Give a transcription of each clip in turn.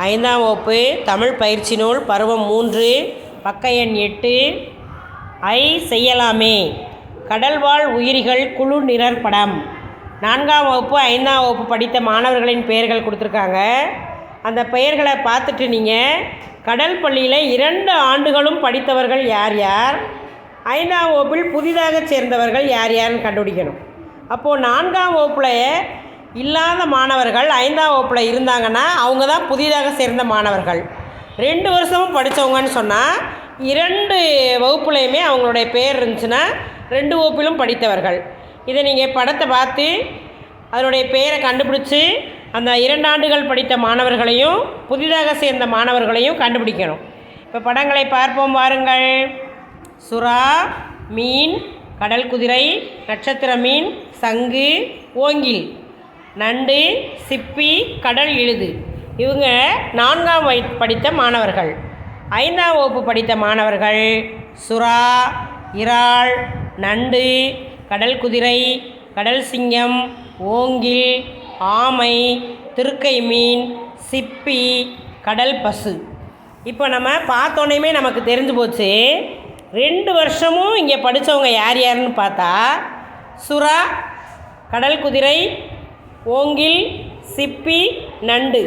ஐந்தாம் வகுப்பு தமிழ் பயிற்சி நூல் பருவம் 3 பக்க எண் 8. செய்யலாமே கடல்வாழ் உயிரிகள் குழு நிழற்படம். 4ஆம் வகுப்பு 5ஆம் வகுப்பு படித்த மாணவர்களின் பெயர்கள் கொடுத்துருக்காங்க. அந்த பெயர்களை பார்த்துட்டு நீங்கள் கடல் பள்ளியில் 2 ஆண்டுகளும் படித்தவர்கள் யார் யார், 5ஆம் வகுப்பில் புதிதாக சேர்ந்தவர்கள் யார் யாருன்னு கண்டுபிடிக்கணும். அப்போது 4ஆம் வகுப்பில் இல்லாத மாணவர்கள் 5ஆம் வகுப்பில் இருந்தாங்கன்னா அவங்க தான் புதிதாக சேர்ந்த மாணவர்கள். 2 வருஷமும் படித்தவங்கன்னு சொன்னால் 2 வகுப்புலையுமே அவங்களுடைய பேர் இருந்துச்சுன்னா 2 வகுப்பிலும் படித்தவர்கள். இதை நீங்கள் படத்தை பார்த்து அதனுடைய பெயரை கண்டுபிடிச்சி அந்த 2 ஆண்டுகள் படித்த மாணவர்களையும் புதிதாக சேர்ந்த மாணவர்களையும் கண்டுபிடிக்கணும். இப்போ படங்களை பார்ப்போம் வாருங்கள். சுறா, மீன், கடல் குதிரை, நட்சத்திர மீன், சங்கு, ஓங்கில், நண்டு, சிப்பி, கடல் இழுது. இவங்க 4ஆம் வகுப்பு படித்த மாணவர்கள். 5ஆம் வகுப்பு படித்த மாணவர்கள் சுறா, இறால், நண்டு, கடல் குதிரை, கடல் சிங்கம், ஓங்கில், ஆமை, திருக்கை மீன், சிப்பி, கடல் பசு. இப்போ நம்ம பார்த்தோன்னே நமக்கு தெரிஞ்சு போச்சு 2 வருஷமும் இங்கே படித்தவங்க யார் யாருன்னு பார்த்தா சுறா, கடல் குதிரை, ஓங்கில், சிப்பி, நண்டு.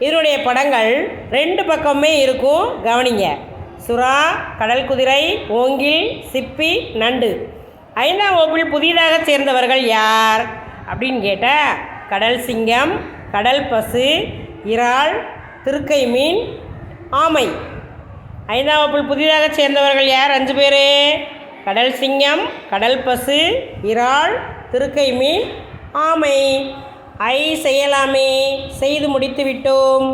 இதனுடைய படங்கள் 2 பக்கமே இருக்கும், கவனிங்க. சுறா, கடல் குதிரை, ஓங்கில், சிப்பி, நண்டு. 5ஆம் வகுப்பில் புதிதாக சேர்ந்தவர்கள் யார் அப்படின்னு கேட்டால் கடல் சிங்கம், கடல் பசு, இறால், திருக்கை மீன், ஆமை. 5ஆம் வகுப்பில் புதிதாக சேர்ந்தவர்கள் யார்? 5 பேர். கடல் சிங்கம், கடல் பசு, இறால், திருக்கை மீன், ஆமை. செய்யலாமே செய்து முடித்து விட்டோம்.